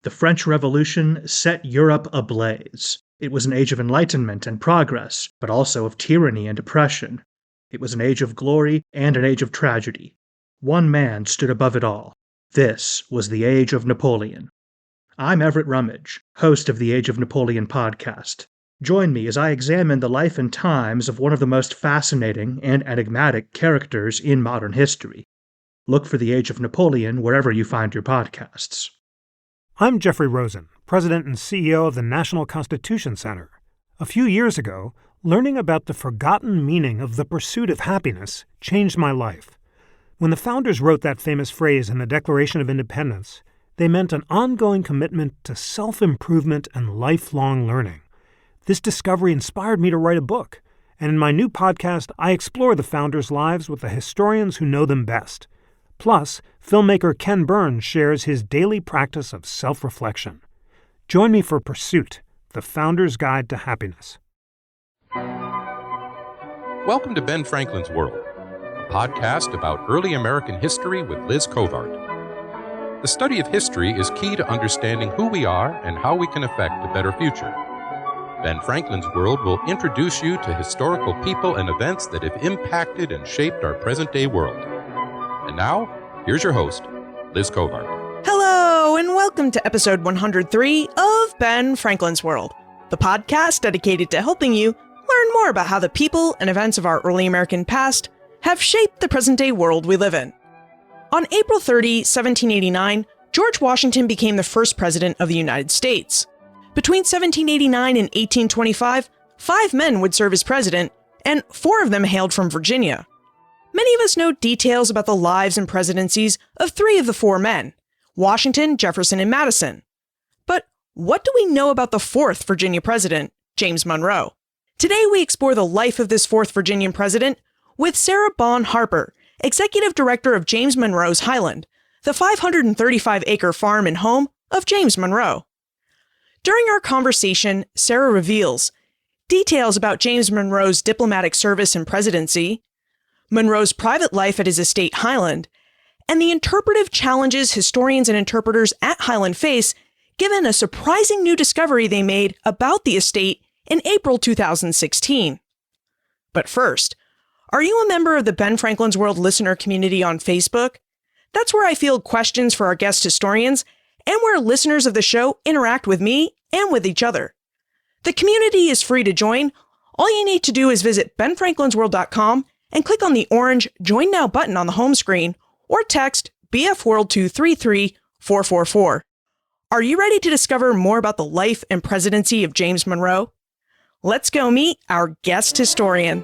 The French Revolution set Europe ablaze. It was an age of enlightenment and progress, but also of tyranny and oppression. It was an age of glory and an age of tragedy. One man stood above it all. This was the Age of Napoleon. I'm Everett Rummage, host of the Age of Napoleon podcast. Join me as I examine the life and times of one of the most fascinating and enigmatic characters in modern history. Look for the Age of Napoleon wherever you find your podcasts. I'm Jeffrey Rosen, President and CEO of the National Constitution Center. A few years ago, learning about the forgotten meaning of the pursuit of happiness changed my life. When the founders wrote that famous phrase in the Declaration of Independence, they meant an ongoing commitment to self-improvement and lifelong learning. This discovery inspired me to write a book, and in my new podcast, I explore the founders' lives with the historians who know them best. Plus, filmmaker Ken Burns shares his daily practice of self-reflection. Join me for Pursuit, the Founder's Guide to Happiness. Welcome to Ben Franklin's World, a podcast about early American history with Liz Covart. The study of history is key to understanding who we are and how we can affect a better future. Ben Franklin's World will introduce you to historical people and events that have impacted and shaped our present-day world. And now, here's your host, Liz Covart. Hello, and welcome to episode 103 of Ben Franklin's World, the podcast dedicated to helping you learn more about how the people and events of our early American past have shaped the present-day world we live in. On April 30, 1789, George Washington became the first president of the United States. Between 1789 and 1825, 5 men would serve as president, and 4 of them hailed from Virginia. Many of us know details about the lives and presidencies of 3 of the 4 men, Washington, Jefferson, and Madison. But what do we know about the 4th Virginia president, James Monroe? Today we explore the life of this 4th Virginian president with Sarah Bon Harper, Executive Director of James Monroe's Highland, the 535-acre farm and home of James Monroe. During our conversation, Sarah reveals details about James Monroe's diplomatic service and presidency, Monroe's private life at his estate Highland, and the interpretive challenges historians and interpreters at Highland face given a surprising new discovery they made about the estate in April 2016. But first, are you a member of the Ben Franklin's World listener community on Facebook? That's where I field questions for our guest historians and where listeners of the show interact with me and with each other. The community is free to join. All you need to do is visit benfranklinsworld.com and click on the orange Join Now button on the home screen or text BF World to 33444. Are you ready to discover more about the life and presidency of James Monroe? Let's go meet our guest historian.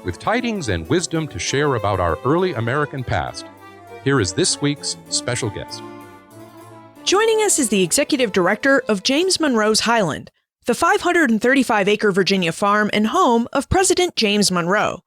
With tidings and wisdom to share about our early American past, here is this week's special guest. Joining us is the Executive Director of James Monroe's Highland, the 535-acre Virginia farm and home of President James Monroe.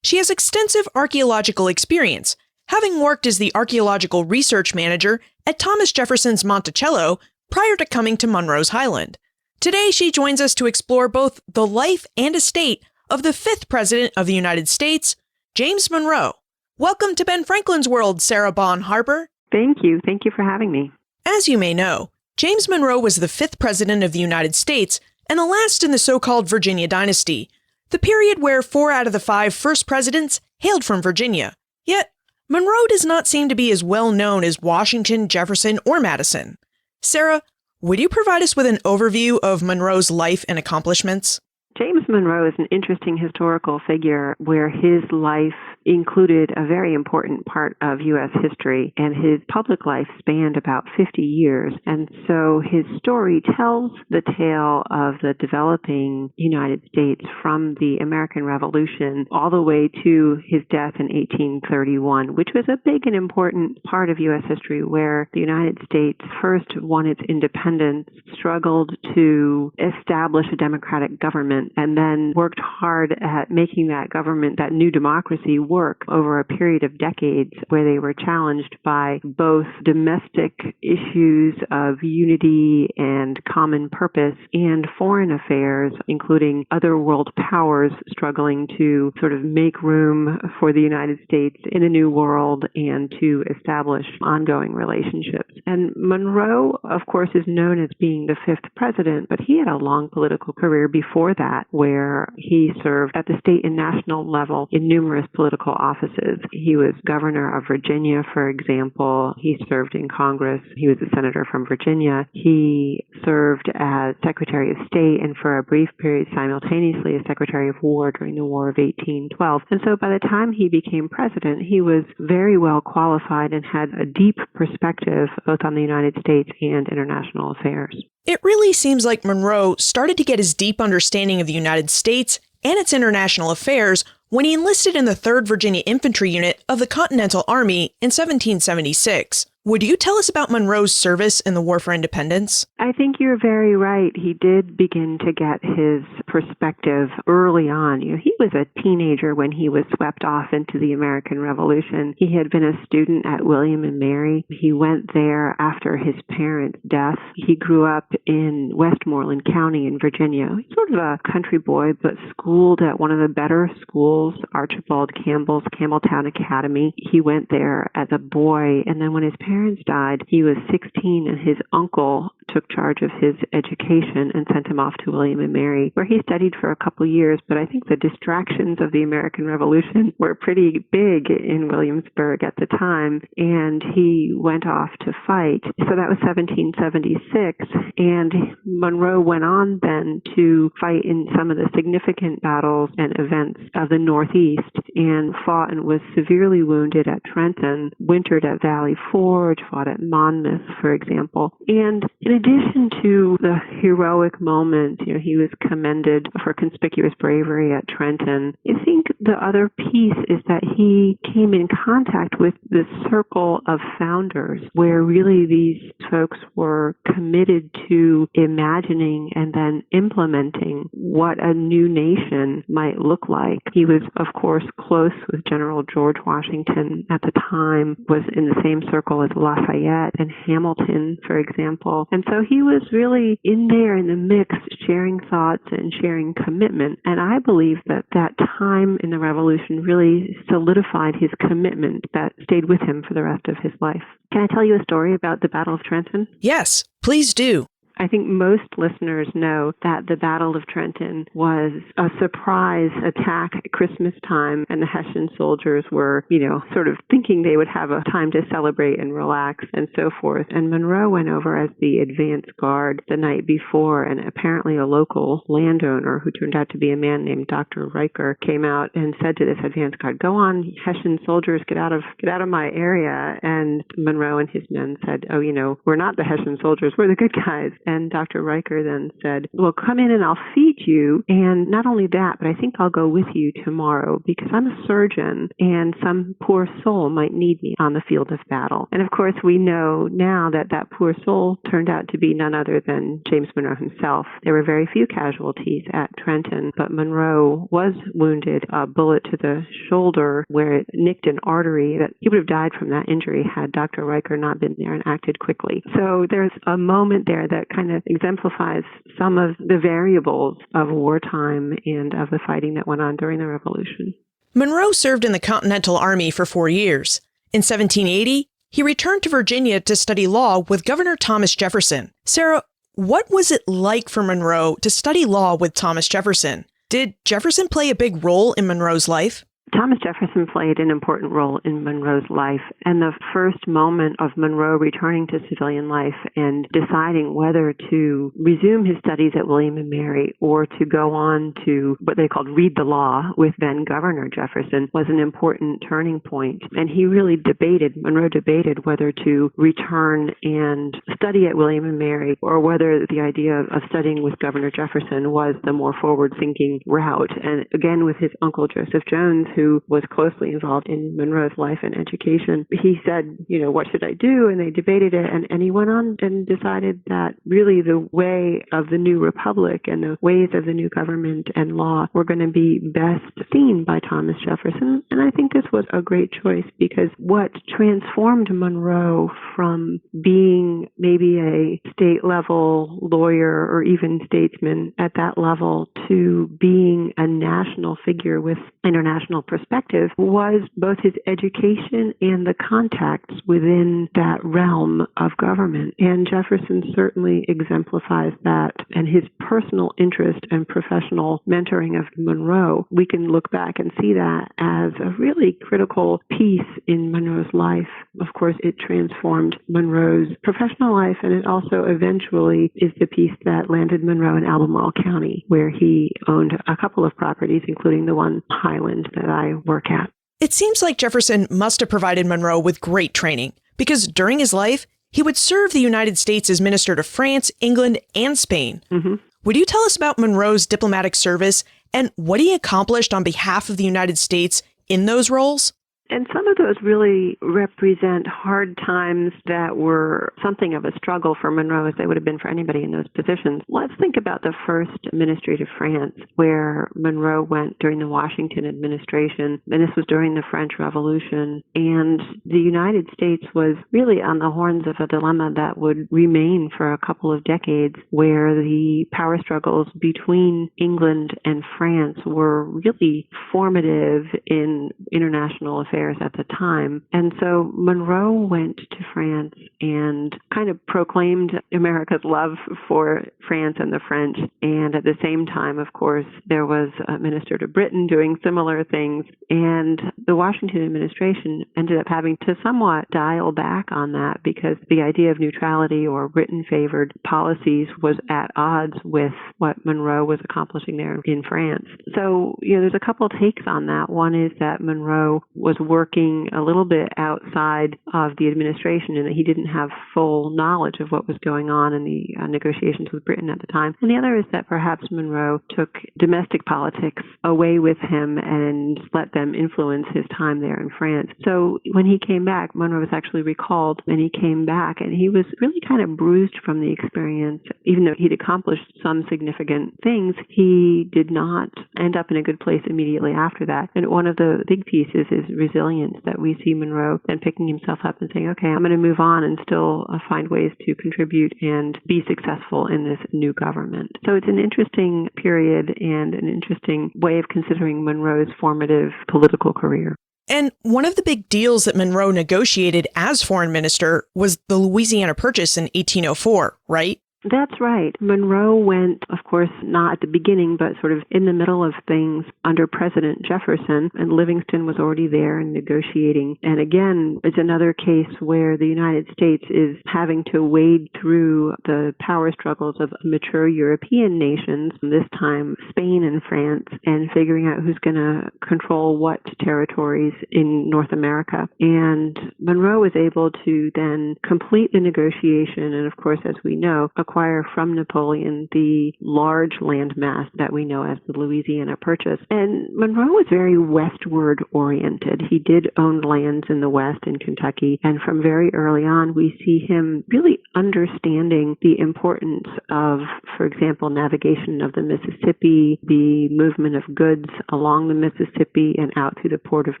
She has extensive archaeological experience, having worked as the archaeological research manager at Thomas Jefferson's Monticello prior to coming to Monroe's Highland. Today, she joins us to explore both the life and estate of the 5th President of the United States, James Monroe. Welcome to Ben Franklin's World, Sarah Bon Harper. Thank you. Thank you for having me. As you may know, James Monroe was the 5th President of the United States and the last in the so-called Virginia dynasty, the period where 4 out of the 5 first presidents hailed from Virginia. Yet, Monroe does not seem to be as well known as Washington, Jefferson, or Madison. Sarah, would you provide us with an overview of Monroe's life and accomplishments? James Monroe is an interesting historical figure where his life included a very important part of U.S. history, and his public life spanned about 50 years. And so his story tells the tale of the developing United States from the American Revolution all the way to his death in 1831, which was a big and important part of U.S. history where the United States first won its independence, struggled to establish a democratic government, and then worked hard at making that government, that new democracy, work work over a period of decades where they were challenged by both domestic issues of unity and common purpose and foreign affairs, including other world powers struggling to sort of make room for the United States in a new world and to establish ongoing relationships. And Monroe, of course, is known as being the fifth president, but he had a long political career before that where he served at the state and national level in numerous political offices. He was governor of Virginia, for example. He served in Congress. He was a senator from Virginia. He served as Secretary of State and for a brief period simultaneously as Secretary of War during the War of 1812. And so by the time he became president, he was very well qualified and had a deep perspective both on the United States and international affairs. It really seems like Monroe started to get his deep understanding of the United States and its international affairs when he enlisted in the 3rd Virginia Infantry Unit of the Continental Army in 1776. Would you tell us about Monroe's service in the War for Independence? I think you're very right. He did begin to get his perspective early on. He was a teenager when he was swept off into the American Revolution. He had been a student at William and Mary. He went there after his parents' death. He grew up in Westmoreland County in Virginia. He's sort of a country boy, but schooled at one of the better schools, Archibald Campbell's Campbelltown Academy. He went there as a boy, and then when his parents died, he was 16, and his uncle took charge of his education and sent him off to William and Mary, where he studied for a couple years. But I think the distractions of the American Revolution were pretty big in Williamsburg at the time, and he went off to fight. So that was 1776, and Monroe went on then to fight in some of the significant battles and events of the Northeast, and fought and was severely wounded at Trenton, wintered at Valley Forge, fought at Monmouth, for example. And in addition to the heroic moment, he was commended for conspicuous bravery at Trenton. I think the other piece is that he came in contact with this circle of founders where really these folks were committed to imagining and then implementing what a new nation might look like. He was, of course, close with General George Washington at the time, was in the same circle as Lafayette and Hamilton, for example. And so he was really in there in the mix, sharing thoughts and sharing commitment. And I believe that that time in the Revolution really solidified his commitment that stayed with him for the rest of his life. Can I tell you a story about the Battle of Trenton? Yes, please do. I think most listeners know that the Battle of Trenton was a surprise attack at Christmas time, and the Hessian soldiers were, sort of thinking they would have a time to celebrate and relax and so forth. And Monroe went over as the advance guard the night before, and apparently a local landowner who turned out to be a man named Dr. Riker came out and said to this advance guard, "Go on, Hessian soldiers, get out of my area." And Monroe and his men said, "Oh, we're not the Hessian soldiers, we're the good guys." And Dr. Riker then said, "Well, come in and I'll feed you. And not only that, but I think I'll go with you tomorrow because I'm a surgeon and some poor soul might need me on the field of battle." And of course, we know now that that poor soul turned out to be none other than James Monroe himself. There were very few casualties at Trenton, but Monroe was wounded, a bullet to the shoulder where it nicked an artery that he would have died from that injury had Dr. Riker not been there and acted quickly. So there's a moment there that kind of exemplifies some of the variables of wartime and of the fighting that went on during the Revolution. Monroe served in the Continental Army for 4 years. In 1780, he returned to Virginia to study law with Governor Thomas Jefferson. Sarah, what was it like for Monroe to study law with Thomas Jefferson? Did Jefferson play a big role in Monroe's life? Thomas Jefferson played an important role in Monroe's life, and the first moment of Monroe returning to civilian life and deciding whether to resume his studies at William and Mary or to go on to what they called read the law with then Governor Jefferson was an important turning point. And Monroe debated whether to return and study at William and Mary or whether the idea of studying with Governor Jefferson was the more forward-thinking route. And again, with his uncle Joseph Jones, who was closely involved in Monroe's life and education. He said, what should I do? And they debated it. And he went on and decided that really the way of the new republic and the ways of the new government and law were going to be best seen by Thomas Jefferson. And I think this was a great choice because what transformed Monroe from being maybe a state level lawyer or even statesman at that level to being a national figure with international perspective was both his education and the contacts within that realm of government. And Jefferson certainly exemplifies that, and his personal interest and professional mentoring of Monroe. We can look back and see that as a really critical piece in Monroe's life. Of course, it transformed Monroe's professional life, and it also eventually is the piece that landed Monroe in Albemarle County, where he owned a couple of properties, including the one Highland that I work at. It seems like Jefferson must have provided Monroe with great training, because during his life, he would serve the United States as minister to France, England, and Spain. Mm-hmm. Would you tell us about Monroe's diplomatic service and what he accomplished on behalf of the United States in those roles? And some of those really represent hard times that were something of a struggle for Monroe, as they would have been for anybody in those positions. Let's think about the first ministry to France, where Monroe went during the Washington administration, and this was during the French Revolution. And the United States was really on the horns of a dilemma that would remain for a couple of decades, where the power struggles between England and France were really formative in international affairs at the time. And so Monroe went to France and kind of proclaimed America's love for France and the French. And at the same time, of course, there was a minister to Britain doing similar things. And the Washington administration ended up having to somewhat dial back on that because the idea of neutrality or Britain-favored policies was at odds with what Monroe was accomplishing there in France. So, there's a couple of takes on that. One is that Monroe was working a little bit outside of the administration and that he didn't have full knowledge of what was going on in the negotiations with Britain at the time. And the other is that perhaps Monroe took domestic politics away with him and let them influence his time there in France. So when he came back, Monroe was actually recalled, and he came back and he was really kind of bruised from the experience. Even though he'd accomplished some significant things, he did not end up in a good place immediately after that. And one of the big pieces is resilience, that we see Monroe then picking himself up and saying, okay, I'm going to move on and still find ways to contribute and be successful in this new government. So it's an interesting period and an interesting way of considering Monroe's formative political career. And one of the big deals that Monroe negotiated as foreign minister was the Louisiana Purchase in 1804, right? That's right. Monroe went, of course, not at the beginning, but sort of in the middle of things under President Jefferson, and Livingston was already there and negotiating. And again, it's another case where the United States is having to wade through the power struggles of mature European nations, this time Spain and France, and figuring out who's going to control what territories in North America. And Monroe was able to then complete the negotiation, and of course, as we know, acquire from Napoleon the large landmass that we know as the Louisiana Purchase. And Monroe was very westward oriented. He did own lands in the West in Kentucky, and from very early on we see him really understanding the importance of, for example, navigation of the Mississippi, the movement of goods along the Mississippi and out through the port of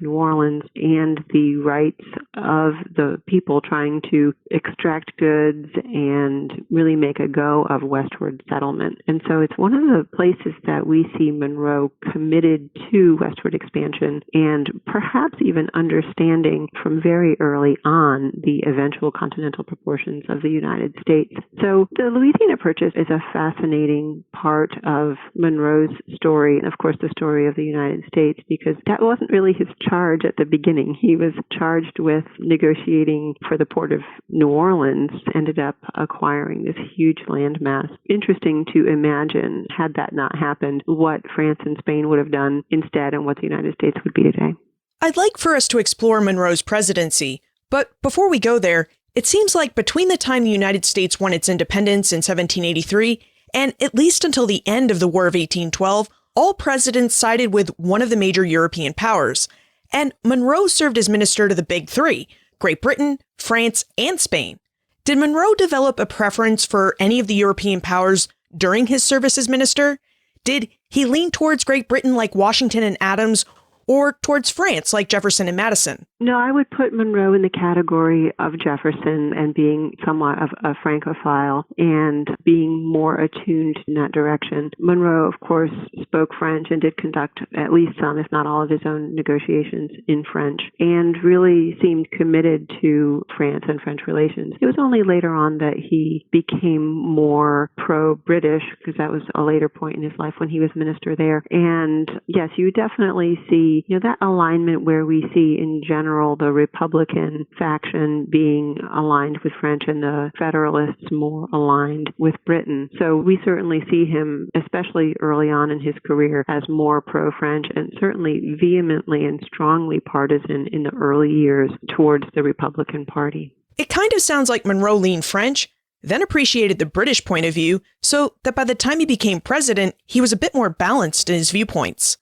New Orleans, and the rights of the people trying to extract goods and really make a go of westward settlement. And so it's one of the places that we see Monroe committed to westward expansion and perhaps even understanding from very early on the eventual continental proportions of the United States. So the Louisiana Purchase is a fascinating part of Monroe's story, and of course the story of the United States, because that wasn't really his charge at the beginning. He was charged with negotiating for the port of New Orleans, ended up acquiring this huge landmass. Interesting to imagine, had that not happened, what France and Spain would have done instead and what the United States would be today. I'd like for us to explore Monroe's presidency, but before we go there, it seems like between the time the United States won its independence in 1783 and at least until the end of the War of 1812, all presidents sided with one of the major European powers, and Monroe served as minister to the Big Three, Great Britain, France, and Spain. Did Monroe develop a preference for any of the European powers during his service as minister? Did he lean towards Great Britain like Washington and Adams, or towards France like Jefferson and Madison? No, I would put Monroe in the category of Jefferson and being somewhat of a Francophile and being more attuned in that direction. Monroe, of course, spoke French and did conduct at least some, if not all, of his own negotiations in French, and really seemed committed to France and French relations. It was only later on that he became more pro-British, because that was a later point in his life when he was minister there. And yes, you definitely see that alignment where we see in general the Republican faction being aligned with French and the Federalists more aligned with Britain. So we certainly see him, especially early on in his career, as more pro-French and certainly vehemently and strongly partisan in the early years towards the Republican Party. It kind of sounds like Monroe leaned French, then appreciated the British point of view, so that by the time he became president, he was a bit more balanced in his viewpoints.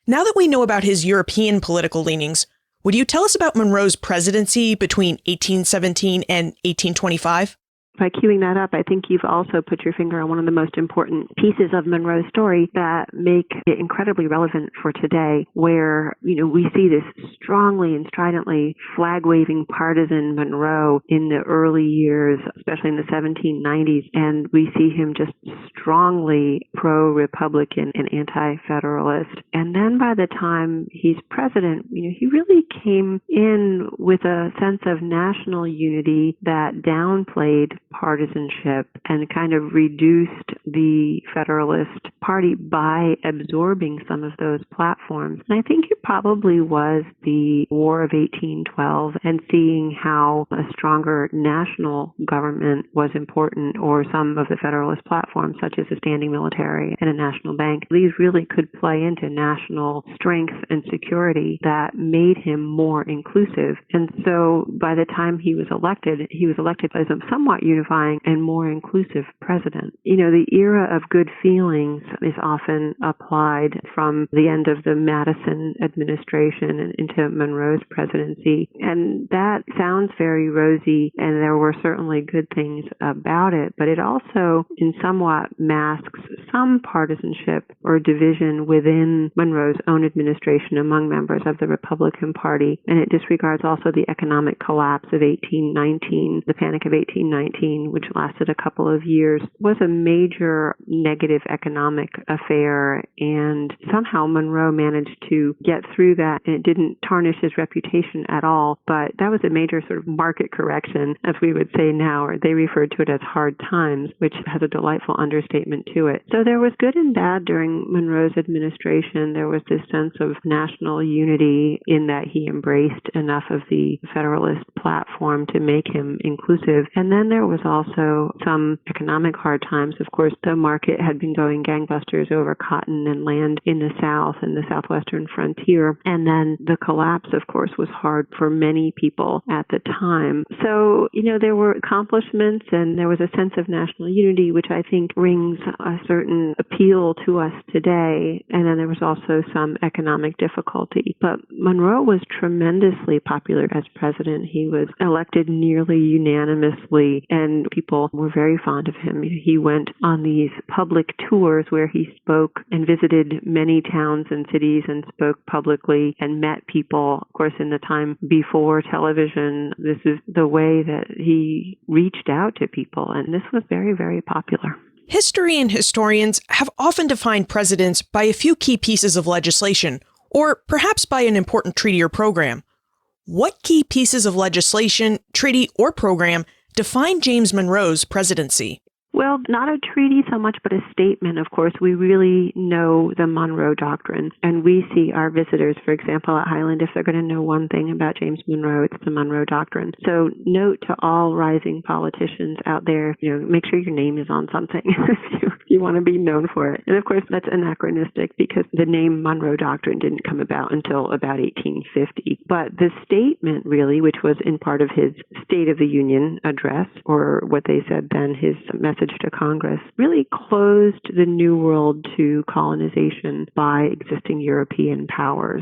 Now that we know about his European political leanings, would you tell us about Monroe's presidency between 1817 and 1825? By queuing that up, I think you've also put your finger on one of the most important pieces of Monroe's story that make it incredibly relevant for today, where, we see this strongly and stridently flag-waving partisan Monroe in the early years, especially in the 1790s, and we see him just strongly pro-Republican and anti-Federalist. And then by the time he's president, he really came in with a sense of national unity that downplayed partisanship and kind of reduced the Federalist Party by absorbing some of those platforms. And I think it probably was the War of 1812 and seeing how a stronger national government was important, or some of the Federalist platforms, such as a standing military and a national bank. These really could play into national strength and security that made him more inclusive. And so by the time he was elected as a somewhat unifying and more inclusive president. The era of good feelings is often applied from the end of the Madison administration and into Monroe's presidency. And that sounds very rosy, and there were certainly good things about it, but it also in somewhat masks some partisanship or division within Monroe's own administration among members of the Republican Party. And it disregards also the economic collapse of 1819, the Panic of 1819, which lasted a couple of years, was a major negative economic affair. And somehow Monroe managed to get through that, and it didn't tarnish his reputation at all. But that was a major sort of market correction, as we would say now, or they referred to it as hard times, which has a delightful understatement to it. So there was good and bad during Monroe's administration. There was this sense of national unity in that he embraced enough of the Federalist platform to make him inclusive. And then there was also some economic hard times. Of course, the market had been going gangbusters over cotton and land in the South and the southwestern frontier. And then the collapse, of course, was hard for many people at the time. So, there were accomplishments and there was a sense of national unity, which I think rings a certain appeal to us today. And then there was also some economic difficulty. But Monroe was tremendously popular as president. He was elected nearly unanimously, and people were very fond of him. He went on these public tours where he spoke and visited many towns and cities and spoke publicly and met people. Of course, in the time before television, this is the way that he reached out to people, and this was very, very popular. History and historians have often defined presidents by a few key pieces of legislation, or perhaps by an important treaty or program. What key pieces of legislation, treaty, or program define James Monroe's presidency? Well, not a treaty so much, but a statement. Of course, we really know the Monroe Doctrine, and we see our visitors, for example, at Highland, if they're going to know one thing about James Monroe, it's the Monroe Doctrine. So note to all rising politicians out there, make sure your name is on something if you want to be known for it. And of course, that's anachronistic because the name Monroe Doctrine didn't come about until about 1850. But the statement really, which was in part of his State of the Union address, or what they said then, his message message to Congress, really closed the New World to colonization by existing European powers.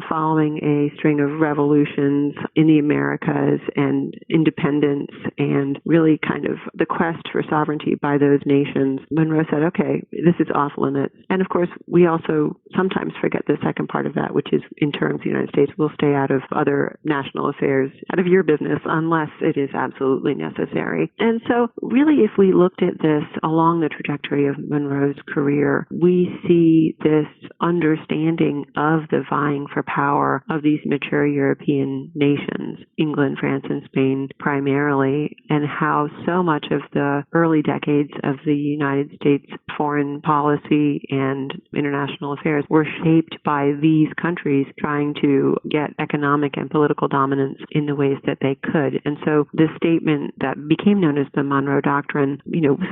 Following a string of revolutions in the Americas and independence and really kind of the quest for sovereignty by those nations, Monroe said, okay, this is off limits. And of course, we also sometimes forget the second part of that, which is in terms the United States will stay out of other national affairs, out of your business, unless it is absolutely necessary. And so really, if we looked at this along the trajectory of Monroe's career, we see this understanding of the vying for power of these mature European nations, England, France, and Spain primarily, and how so much of the early decades of the United States foreign policy and international affairs were shaped by these countries trying to get economic and political dominance in the ways that they could. And so this statement that became known as the Monroe Doctrine,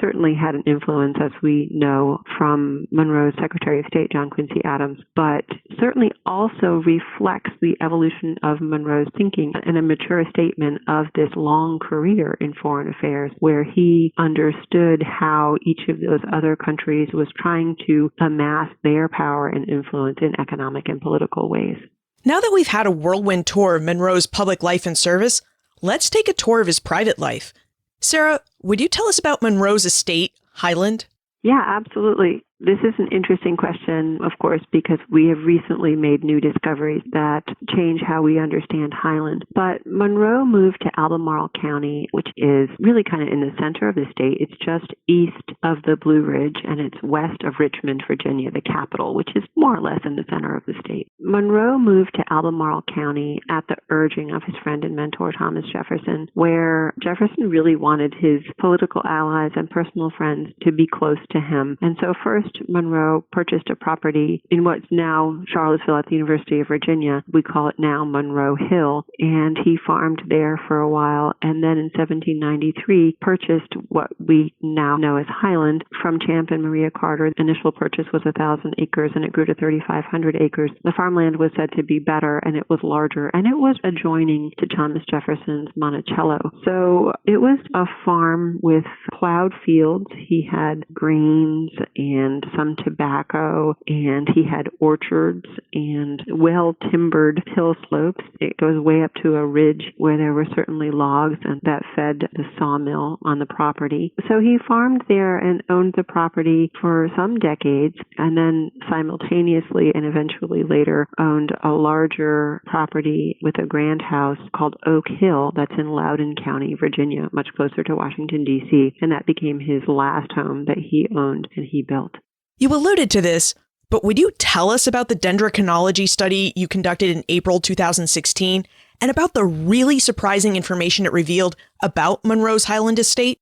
certainly had an influence, as we know, from Monroe's Secretary of State, John Quincy Adams, but certainly also reflects the evolution of Monroe's thinking and a mature statement of this long career in foreign affairs, where he understood how each of those other countries was trying to amass their power and influence in economic and political ways. Now that we've had a whirlwind tour of Monroe's public life and service, let's take a tour of his private life. Sarah, would you tell us about Monroe's estate, Highland? Yeah, absolutely. This is an interesting question, of course, because we have recently made new discoveries that change how we understand Highland. But Monroe moved to Albemarle County, which is really kind of in the center of the state. It's just east of the Blue Ridge, and it's west of Richmond, Virginia, the capital, which is more or less in the center of the state. Monroe moved to Albemarle County at the urging of his friend and mentor, Thomas Jefferson, where Jefferson really wanted his political allies and personal friends to be close to him. And so first, Monroe purchased a property in what's now Charlottesville at the University of Virginia. We call it now Monroe Hill, and he farmed there for a while, and then in 1793 purchased what we now know as Highland from Champ and Maria Carter. The initial purchase was 1,000 acres, and it grew to 3,500 acres. The farmland was said to be better, and it was larger, and it was adjoining to Thomas Jefferson's Monticello. So it was a farm with plowed fields. He had grains and some tobacco, and he had orchards and well-timbered hill slopes. It goes way up to a ridge where there were certainly logs and that fed the sawmill on the property. So he farmed there and owned the property for some decades, and then simultaneously and eventually later owned a larger property with a grand house called Oak Hill that's in Loudoun County, Virginia, much closer to Washington, D.C., and that became his last home that he owned and he built. You alluded to this, but would you tell us about the dendrochronology study you conducted in April 2016 and about the really surprising information it revealed about Monroe's Highland estate?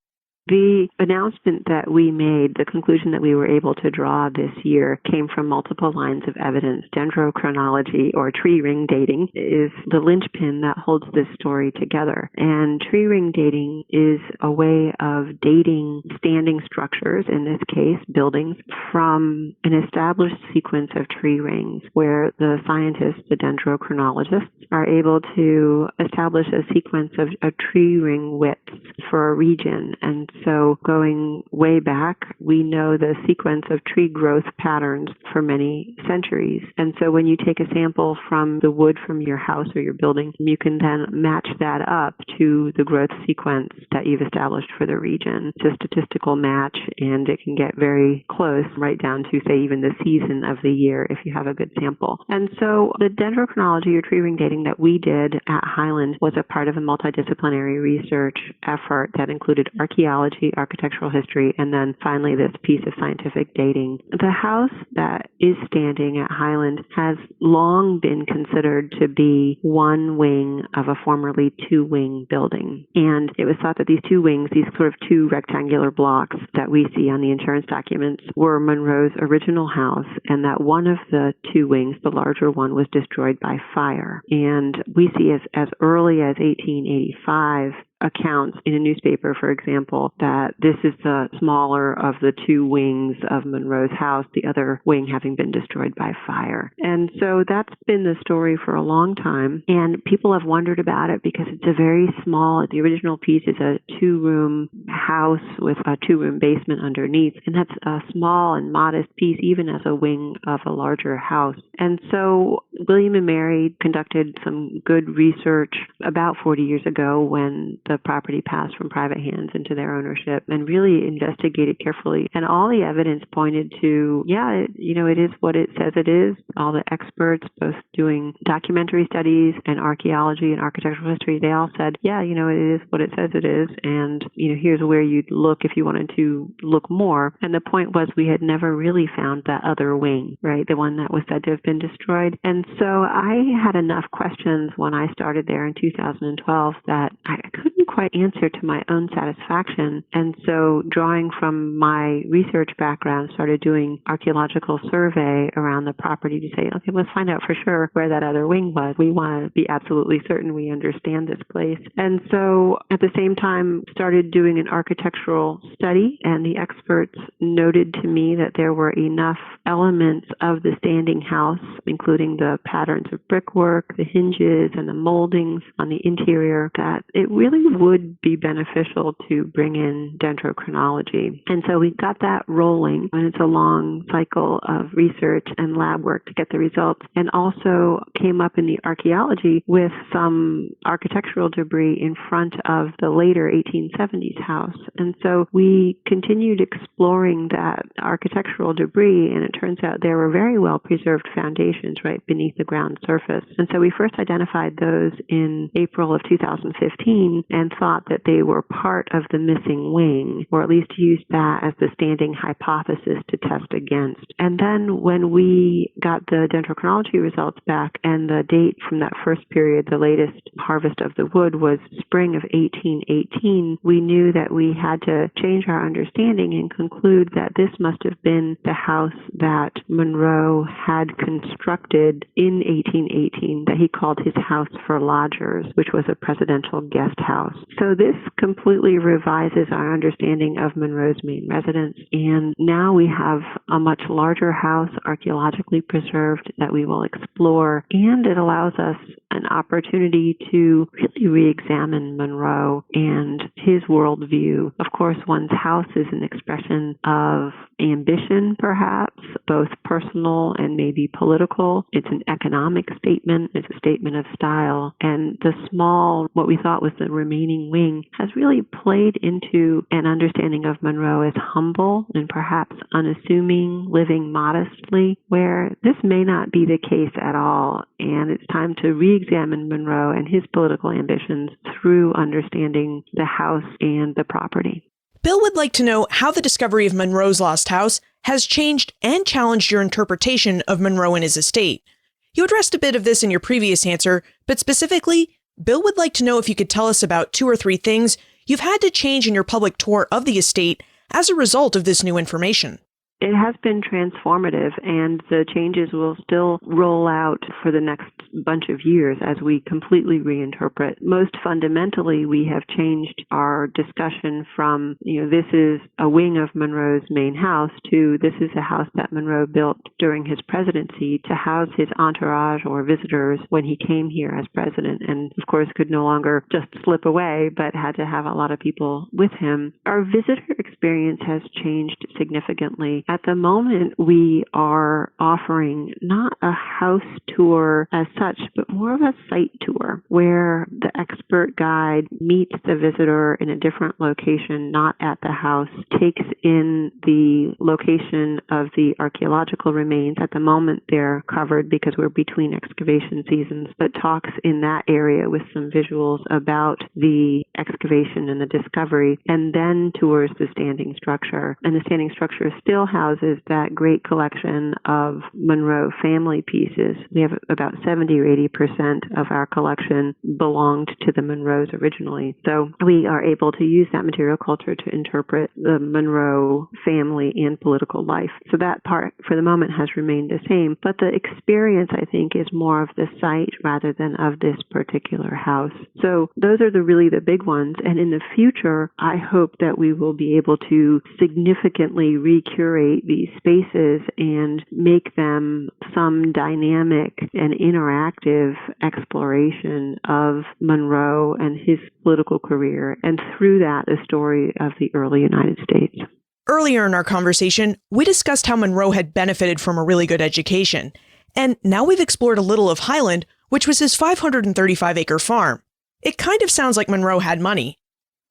The announcement that we made, the conclusion that we were able to draw this year, came from multiple lines of evidence. Dendrochronology, or tree ring dating, is the linchpin that holds this story together. And tree ring dating is a way of dating standing structures, in this case buildings, from an established sequence of tree rings, where the scientists, the dendrochronologists, are able to establish a sequence of tree ring widths for a region. And so going way back, we know the sequence of tree growth patterns for many centuries. And so when you take a sample from the wood from your house or your building, you can then match that up to the growth sequence that you've established for the region. It's a statistical match, and it can get very close, right down to, say, even the season of the year if you have a good sample. And so the dendrochronology or tree ring dating that we did at Highland was a part of a multidisciplinary research effort that included archaeology, architectural history, and then finally this piece of scientific dating. The house that is standing at Highland has long been considered to be one wing of a formerly two-wing building. And it was thought that these two wings, these sort of two rectangular blocks that we see on the insurance documents, were Monroe's original house, and that one of the two wings, the larger one, was destroyed by fire. And we see as early as 1885 accounts in a newspaper, for example, that this is the smaller of the two wings of Monroe's house, the other wing having been destroyed by fire. And so that's been the story for a long time. And people have wondered about it because it's a very small, the original piece is a 2-room house with a 2-room basement underneath. And that's a small and modest piece, even as a wing of a larger house. And so William and Mary conducted some good research about 40 years ago when the property passed from private hands into their ownership and really investigated carefully. And all the evidence pointed to, it is what it says it is. All the experts, both doing documentary studies and archaeology and architectural history, they all said, it is what it says it is. And, here's where you'd look if you wanted to look more. And the point was we had never really found that other wing, right? The one that was said to have been destroyed. And so I had enough questions when I started there in 2012 that I couldn't quite answer to my own satisfaction. And so drawing from my research background, started doing archaeological survey around the property to say, okay, let's find out for sure where that other wing was. We want to be absolutely certain we understand this place. And so at the same time, started doing an architectural study, and the experts noted to me that there were enough elements of the standing house, including the patterns of brickwork, the hinges, and the moldings on the interior, that it really would be beneficial to bring in dendrochronology. And so we got that rolling, and it's a long cycle of research and lab work to get the results, and also came up in the archaeology with some architectural debris in front of the later 1870s house. And so we continued exploring that architectural debris, and it turns out there were very well preserved foundations right beneath the ground surface. And so we first identified those in April of 2015 and thought that they were part of the missing wing, or at least used that as the standing hypothesis to test against. And then when we got the dendrochronology results back, and the date from that first period, the latest harvest of the wood, was spring of 1818, we knew that we had to change our understanding and conclude that this must have been the house that Monroe had constructed in 1818, that he called his house for lodgers, which was a presidential guest house. So this completely revises our understanding of Monroe's main residence, and now we have a much larger house, archaeologically preserved, that we will explore, and it allows us an opportunity to really re-examine Monroe and his worldview. Of course, one's house is an expression of ambition, perhaps, both personal and maybe political. It's an economic statement. It's a statement of style. And the small, what we thought was the remaining wing, has really played into an understanding of Monroe as humble and perhaps unassuming, living modestly, where this may not be the case at all. And it's time to re-examine Monroe and his political ambitions through understanding the house and the property. Bill would like to know how the discovery of Monroe's lost house has changed and challenged your interpretation of Monroe and his estate. You addressed a bit of this in your previous answer, but specifically, Bill would like to know if you could tell us about 2 or 3 things you've had to change in your public tour of the estate as a result of this new information. It has been transformative, and the changes will still roll out for the next bunch of years as we completely reinterpret. Most fundamentally, we have changed our discussion from, this is a wing of Monroe's main house, to this is a house that Monroe built during his presidency to house his entourage or visitors when he came here as president, and of course could no longer just slip away, but had to have a lot of people with him. Our visitor experience has changed significantly. At the moment, we are offering not a house tour as such, but more of a site tour where the expert guide meets the visitor in a different location, not at the house, takes in the location of the archaeological remains. At the moment, they're covered because we're between excavation seasons, but talks in that area with some visuals about the excavation and the discovery, and then tours the standing structure. And the standing standing structure still houses that great collection of Monroe family pieces. We have about 70 or 80% of our collection belonged to the Monroes originally. So we are able to use that material culture to interpret the Monroe family and political life. So that part, for the moment, has remained the same. But the experience, I think, is more of the site rather than of this particular house. So those are really the big ones. And in the future, I hope that we will be able to significantly recurate these spaces and make them some dynamic and interactive exploration of Monroe and his political career, and through that, the story of the early United States. Earlier in our conversation, we discussed how Monroe had benefited from a really good education. And now we've explored a little of Highland, which was his 535-acre farm. It kind of sounds like Monroe had money.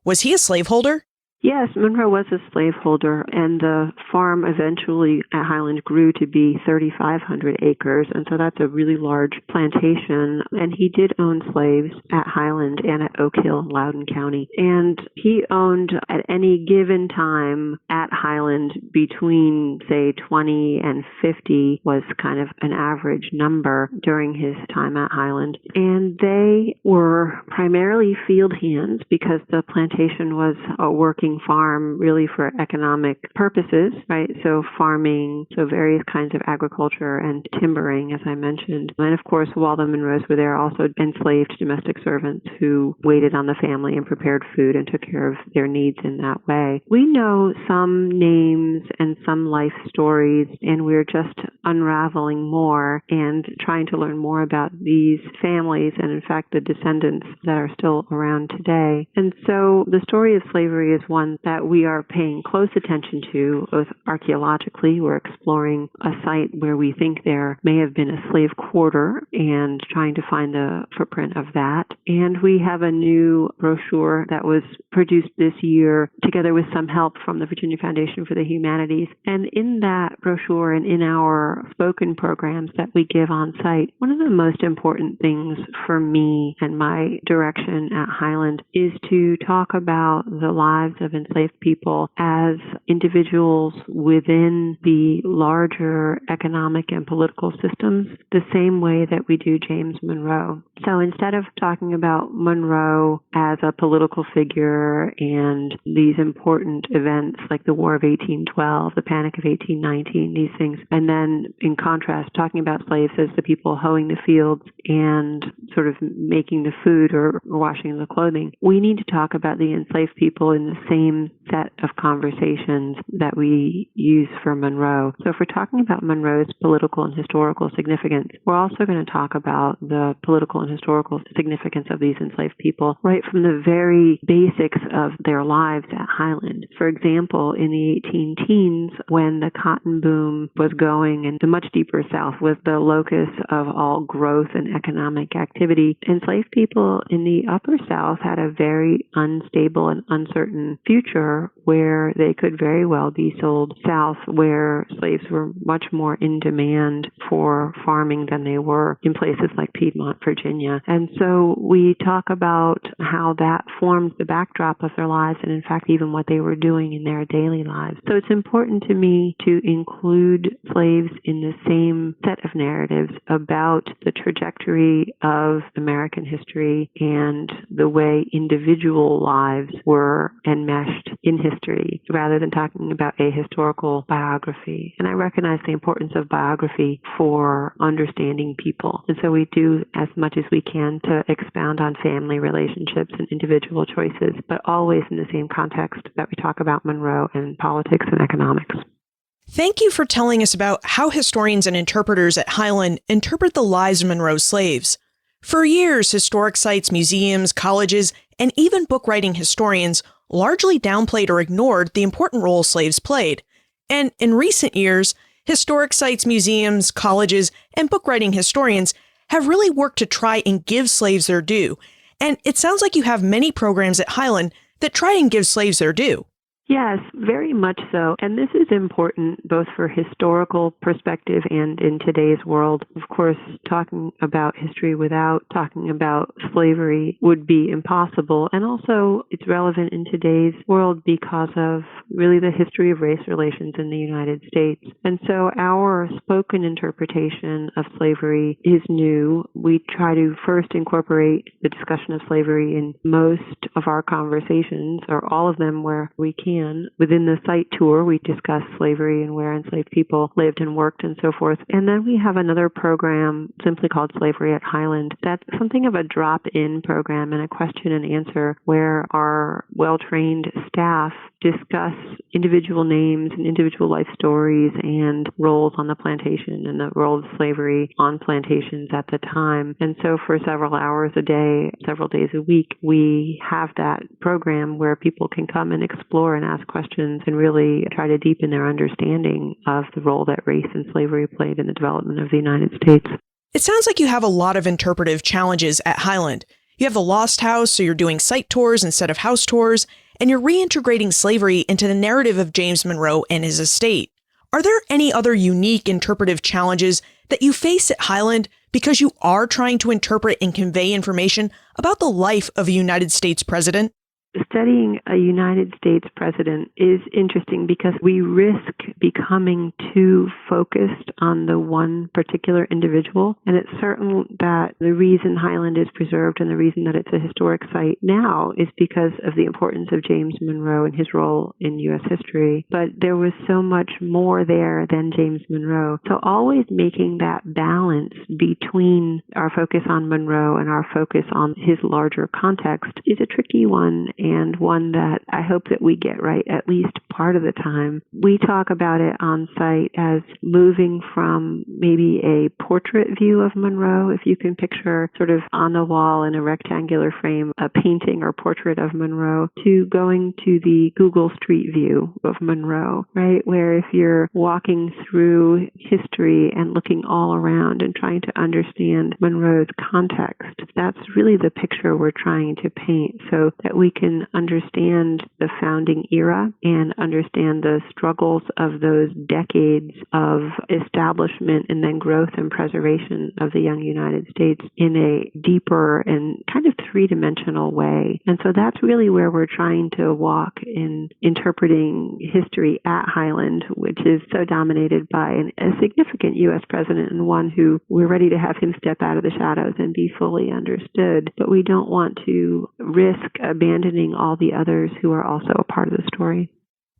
Was he a slaveholder? Yes, Monroe was a slaveholder, and the farm eventually at Highland grew to be 3,500 acres, and so that's a really large plantation. And he did own slaves at Highland and at Oak Hill in Loudoun County. And he owned at any given time at Highland between, say, 20 and 50 was kind of an average number during his time at Highland. And they were primarily field hands because the plantation was a working farm really for economic purposes, right? So farming, so various kinds of agriculture and timbering, as I mentioned. And of course, while the Monroes were there, also enslaved domestic servants who waited on the family and prepared food and took care of their needs in that way. We know some names and some life stories, and we're just unraveling more and trying to learn more about these families and, in fact, the descendants that are still around today. And so the story of slavery is one that we are paying close attention to, both archaeologically. We're exploring a site where we think there may have been a slave quarter and trying to find the footprint of that. And we have a new brochure that was produced this year together with some help from the Virginia Foundation for the Humanities. And in that brochure and in our spoken programs that we give on site, one of the most important things for me and my direction at Highland is to talk about the lives of enslaved people as individuals within the larger economic and political systems, the same way that we do James Monroe. So instead of talking about Monroe as a political figure and these important events like the War of 1812, the Panic of 1819, these things, and then in contrast, talking about slaves as the people hoeing the fields and sort of making the food or washing the clothing, we need to talk about the enslaved people in the same set of conversations that we use for Monroe. So if we're talking about Monroe's political and historical significance, we're also going to talk about the political and historical significance of these enslaved people right from the very basics of their lives at Highland. For example, in the 18-teens, when the cotton boom was going and the much deeper South was the locus of all growth and economic activity, enslaved people in the upper South had a very unstable and uncertain future where they could very well be sold south, where slaves were much more in demand for farming than they were in places like Piedmont, Virginia. And so we talk about how that formed the backdrop of their lives and, in fact, even what they were doing in their daily lives. So it's important to me to include slaves in the same set of narratives about the trajectory of American history and the way individual lives were enmeshed in history, rather than talking about a historical biography. And I recognize the importance of biography for understanding people. And so we do as much as we can to expound on family relationships and individual choices, but always in the same context that we talk about Monroe and politics and economics. Thank you for telling us about how historians and interpreters at Highland interpret the lives of Monroe's slaves. For years, historic sites, museums, colleges, and even book writing historians largely downplayed or ignored the important role slaves played. And in recent years, historic sites, museums, colleges, and book writing historians have really worked to try and give slaves their due. And it sounds like you have many programs at Highland that try and give slaves their due. Yes, very much so. And this is important both for historical perspective and in today's world. Of course, talking about history without talking about slavery would be impossible. And also, it's relevant in today's world because of really the history of race relations in the United States. And so our spoken interpretation of slavery is new. We try to first incorporate the discussion of slavery in most of our conversations, or all of them where we can. Within the site tour, we discuss slavery and where enslaved people lived and worked and so forth. And then we have another program simply called Slavery at Highland. That's something of a drop-in program and a question and answer where our well-trained staff discuss individual names and individual life stories and roles on the plantation and the role of slavery on plantations at the time. And so for several hours a day, several days a week, we have that program where people can come and explore and ask questions and really try to deepen their understanding of the role that race and slavery played in the development of the United States. It sounds like you have a lot of interpretive challenges at Highland. You have the Lost House, so you're doing site tours instead of house tours, and you're reintegrating slavery into the narrative of James Monroe and his estate. Are there any other unique interpretive challenges that you face at Highland because you are trying to interpret and convey information about the life of a United States president? Studying a United States president is interesting because we risk becoming too focused on the one particular individual. And it's certain that the reason Highland is preserved and the reason that it's a historic site now is because of the importance of James Monroe and his role in U.S. history. But there was so much more there than James Monroe. So always making that balance between our focus on Monroe and our focus on his larger context is a tricky one, and one that I hope that we get right at least part of the time. We talk about it on site as moving from maybe a portrait view of Monroe, if you can picture sort of on the wall in a rectangular frame, a painting or portrait of Monroe, to going to the Google Street View of Monroe, right? Where if you're walking through history and looking all around and trying to understand Monroe's context, that's really the picture we're trying to paint so that we can understand the founding era and understand the struggles of those decades of establishment and then growth and preservation of the young United States in a deeper and kind of three-dimensional way. And so that's really where we're trying to walk in interpreting history at Highland, which is so dominated by a significant U.S. president and one who we're ready to have him step out of the shadows and be fully understood. But we don't want to risk abandoning all the others who are also a part of the story.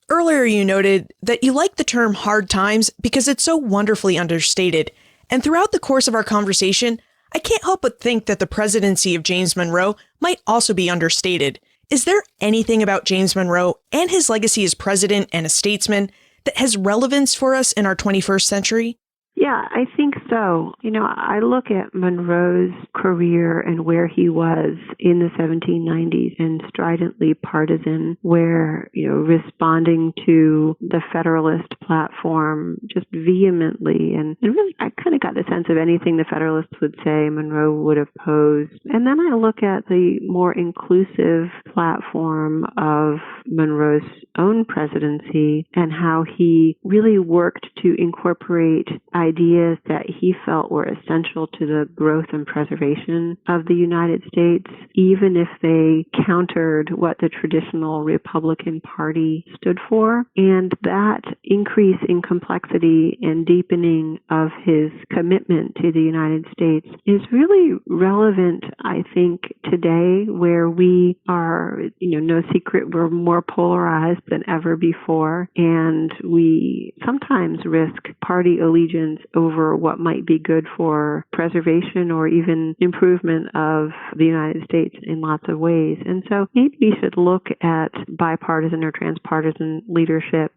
Earlier, you noted that you like the term hard times because it's so wonderfully understated. And throughout the course of our conversation, I can't help but think that the presidency of James Monroe might also be understated. Is there anything about James Monroe and his legacy as president and a statesman that has relevance for us in our 21st century? Yeah, I think so. I look at Monroe's career and where he was in the 1790s and stridently partisan, where, responding to the Federalist platform just vehemently. And really, I kind of got the sense of anything the Federalists would say, Monroe would oppose. And then I look at the more inclusive platform of Monroe's own presidency and how he really worked to incorporate ideas that he felt were essential to the growth and preservation of the United States, even if they countered what the traditional Republican Party stood for. And that increase in complexity and deepening of his commitment to the United States is really relevant, I think, today, where we are, no secret, we're more polarized than ever before, and we sometimes risk party allegiance over what might be good for preservation or even improvement of the United States in lots of ways. And so maybe we should look at bipartisan or transpartisan leadership,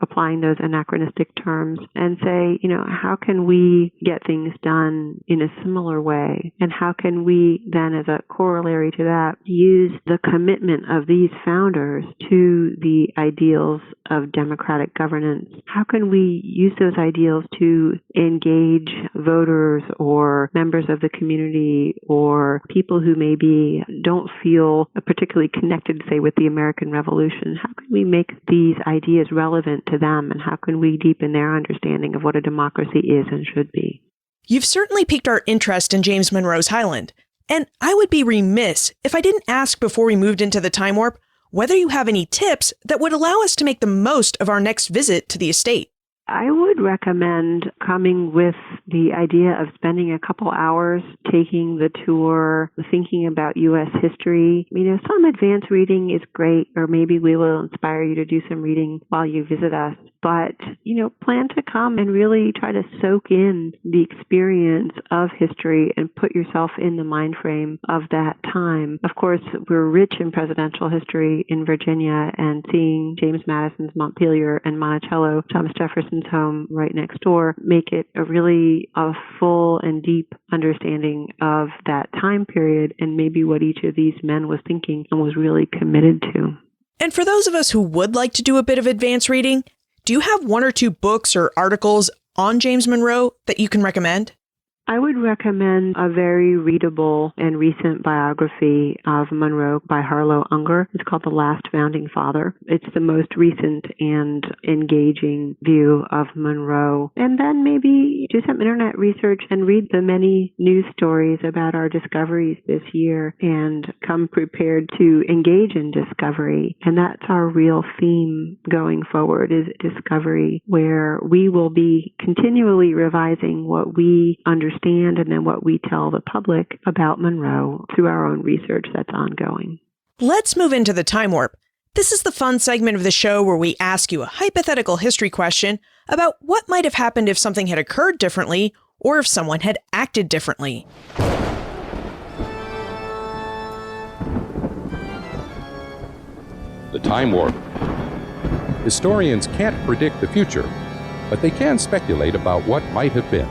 applying those anachronistic terms and say, how can we get things done in a similar way? And how can we then, as a corollary to that, use the commitment of these founders to the ideals of democratic governance? How can we use those ideals to engage voters or members of the community or people who maybe don't feel particularly connected, say, with the American Revolution, how can we make these ideas relevant to them, and how can we deepen their understanding of what a democracy is and should be? You've certainly piqued our interest in James Monroe's Highland, and I would be remiss if I didn't ask before we moved into the time warp whether you have any tips that would allow us to make the most of our next visit to the estate. I would recommend coming with the idea of spending a couple hours taking the tour, thinking about U.S. history. Some advanced reading is great, or maybe we will inspire you to do some reading while you visit us. But, plan to come and really try to soak in the experience of history and put yourself in the mind frame of that time. Of course, we're rich in presidential history in Virginia, and seeing James Madison's Montpelier and Monticello, Thomas Jefferson's home right next door, make it a full and deep understanding of that time period and maybe what each of these men was thinking and was really committed to. And for those of us who would like to do a bit of advanced reading, do you have one or two books or articles on James Monroe that you can recommend? I would recommend a very readable and recent biography of Monroe by Harlow Unger. It's called The Last Founding Father. It's the most recent and engaging view of Monroe. And then maybe do some internet research and read the many news stories about our discoveries this year and come prepared to engage in discovery. And that's our real theme going forward, is discovery, where we will be continually revising what we understand and then what we tell the public about Monroe through our own research that's ongoing. Let's move into the time warp. This is the fun segment of the show where we ask you a hypothetical history question about what might have happened if something had occurred differently or if someone had acted differently. The time warp. Historians can't predict the future, but they can speculate about what might have been.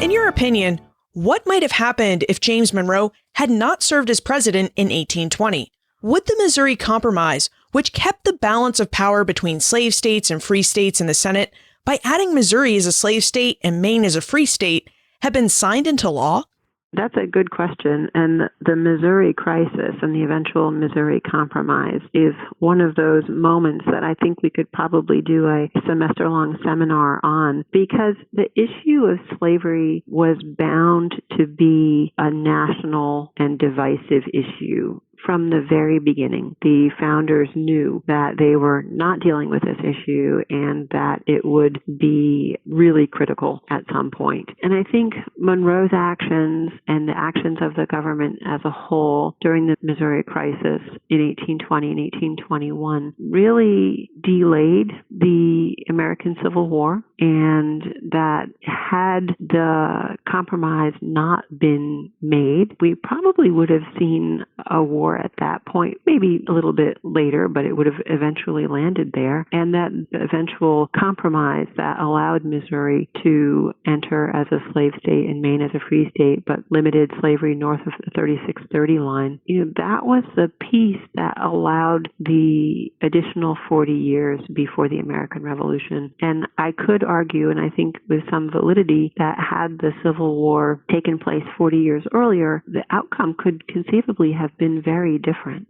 In your opinion, what might have happened if James Monroe had not served as president in 1820? Would the Missouri Compromise, which kept the balance of power between slave states and free states in the Senate by adding Missouri as a slave state and Maine as a free state, have been signed into law? That's a good question. And the Missouri crisis and the eventual Missouri Compromise is one of those moments that I think we could probably do a semester-long seminar on, because the issue of slavery was bound to be a national and divisive issue. From the very beginning, the founders knew that they were not dealing with this issue and that it would be really critical at some point. And I think Monroe's actions and the actions of the government as a whole during the Missouri crisis in 1820 and 1821 really delayed the American Civil War, and that had the compromise not been made, we probably would have seen a war at that point, maybe a little bit later, but it would have eventually landed there. And that eventual compromise that allowed Missouri to enter as a slave state and Maine as a free state, but limited slavery north of the 3630 line, that was the piece that allowed the additional 40 years before the American Revolution. And I could argue, and I think with some validity, that had the Civil War taken place 40 years earlier, the outcome could conceivably have been very different.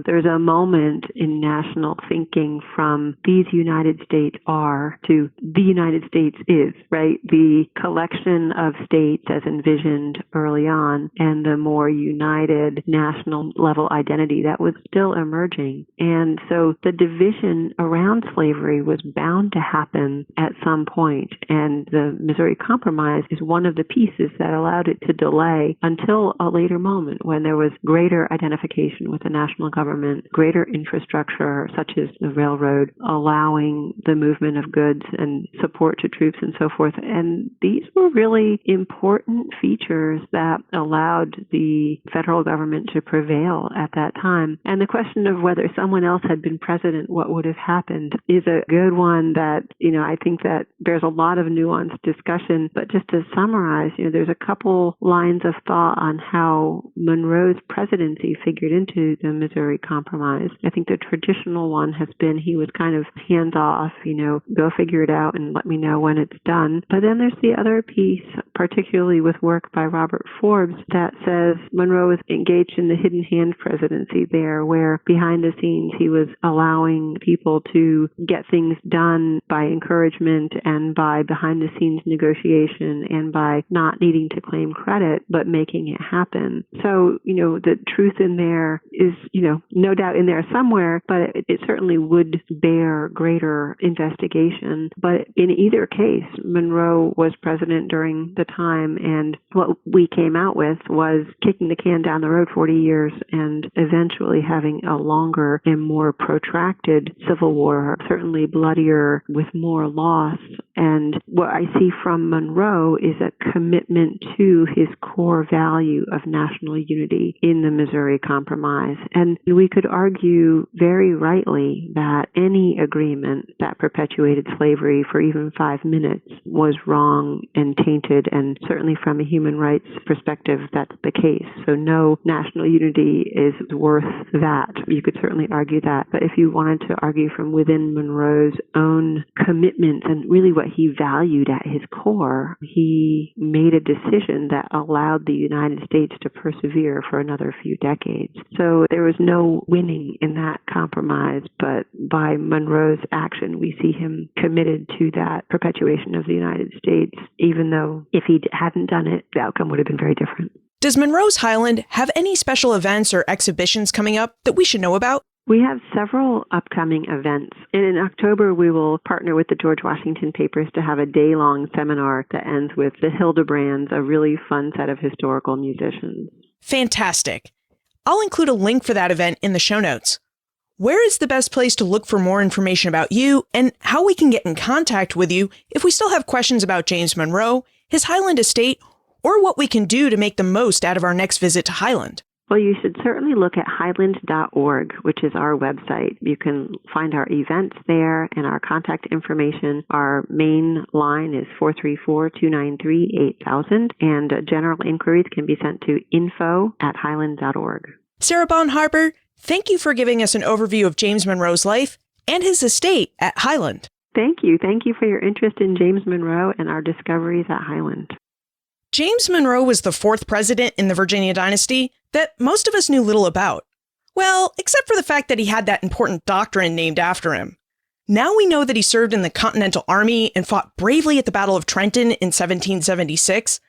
There's a moment in national thinking from these United States are to the United States is, right? The collection of states as envisioned early on and the more united national level identity that was still emerging. And so the division around slavery was bound to happen at some point. And the Missouri Compromise is one of the pieces that allowed it to delay until a later moment when there was greater identification with the national government, greater infrastructure such as the railroad, allowing the movement of goods and support to troops and so forth. And these were really important features that allowed the federal government to prevail at that time. And the question of whether someone else had been president, what would have happened, is a good one that, I think that there's a lot of nuanced discussion. But just to summarize, there's a couple lines of thought on how Monroe's presidency figured figured into the Missouri Compromise. I think the traditional one has been he was kind of hands off, go figure it out and let me know when it's done. But then there's the other piece, particularly with work by Robert Forbes, that says Monroe was engaged in the hidden hand presidency there, where behind the scenes he was allowing people to get things done by encouragement and by behind the scenes negotiation and by not needing to claim credit, but making it happen. So, the truth in there is, no doubt in there somewhere, but it certainly would bear greater investigation. But in either case, Monroe was president during the time, and what we came out with was kicking the can down the road 40 years and eventually having a longer and more protracted civil war, certainly bloodier with more loss. And what I see from Monroe is a commitment to his core value of national unity in the Missouri Compromise. And we could argue very rightly that any agreement that perpetuated slavery for even 5 minutes was wrong and tainted, and certainly from a human rights perspective, that's the case. So no national unity is worth that. You could certainly argue that. But if you wanted to argue from within Monroe's own commitments and really what he valued at his core, he made a decision that allowed the United States to persevere for another few decades. So there was no winning in that compromise, but by Monroe's action, we see him committed to that perpetuation of the United States, even though if he hadn't done it, the outcome would have been very different. Does Monroe's Highland have any special events or exhibitions coming up that we should know about? We have several upcoming events. And in October, we will partner with the George Washington Papers to have a day-long seminar that ends with the Hildebrands, a really fun set of historical musicians. Fantastic. I'll include a link for that event in the show notes. Where is the best place to look for more information about you and how we can get in contact with you if we still have questions about James Monroe, his Highland estate, or what we can do to make the most out of our next visit to Highland? Well, you should certainly look at highland.org, which is our website. You can find our events there and our contact information. Our main line is 434-293-8000, and general inquiries can be sent to info@highland.org. Sarah Bonharper, thank you for giving us an overview of James Monroe's life and his estate at Highland. Thank you. Thank you for your interest in James Monroe and our discoveries at Highland. James Monroe was the fourth president in the Virginia dynasty that most of us knew little about. Well, except for the fact that he had that important doctrine named after him. Now we know that he served in the Continental Army and fought bravely at the Battle of Trenton in 1776,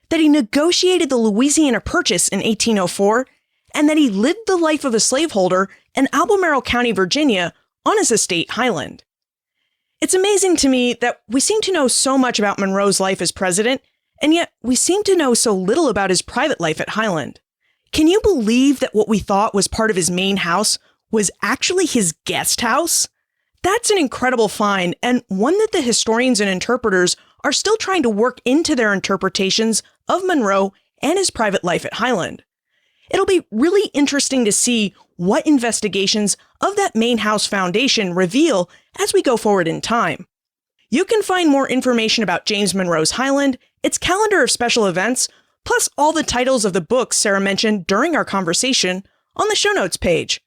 that he negotiated the Louisiana Purchase in 1804, and that he lived the life of a slaveholder in Albemarle County, Virginia, on his estate Highland. It's amazing to me that we seem to know so much about Monroe's life as president, and yet we seem to know so little about his private life at Highland. Can you believe that what we thought was part of his main house was actually his guest house? That's an incredible find, and one that the historians and interpreters are still trying to work into their interpretations of Monroe and his private life at Highland. It'll be really interesting to see what investigations of that main house foundation reveal as we go forward in time. You can find more information about James Monroe's Highland, its calendar of special events, plus all the titles of the books Sarah mentioned during our conversation on the show notes page,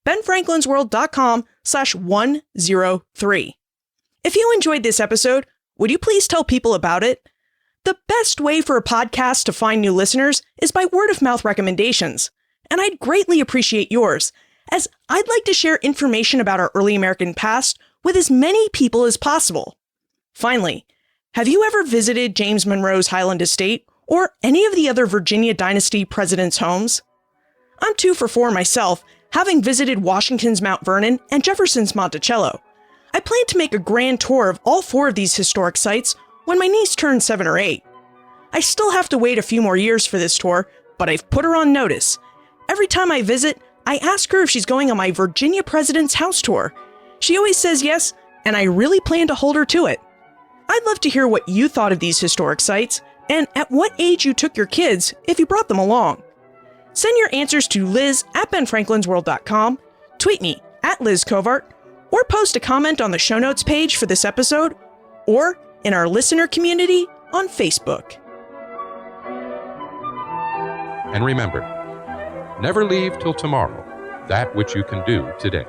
benfranklinsworld.com/103. If you enjoyed this episode, would you please tell people about it? The best way for a podcast to find new listeners is by word-of-mouth recommendations, and I'd greatly appreciate yours, as I'd like to share information about our early American past with as many people as possible. Finally, have you ever visited James Monroe's Highland estate or any of the other Virginia Dynasty presidents' homes? I'm 2 for 4 myself, having visited Washington's Mount Vernon and Jefferson's Monticello. I plan to make a grand tour of all 4 of these historic sites when my niece turns 7 or 8. I still have to wait a few more years for this tour, but I've put her on notice. Every time I visit, I ask her if she's going on my Virginia President's House tour. She always says yes, and I really plan to hold her to it. I'd love to hear what you thought of these historic sites, and at what age you took your kids if you brought them along. Send your answers to liz@benfranklinsworld.com, tweet me @LizCovart, or post a comment on the show notes page for this episode, or in our listener community on Facebook. And remember, Never leave till tomorrow that which you can do today.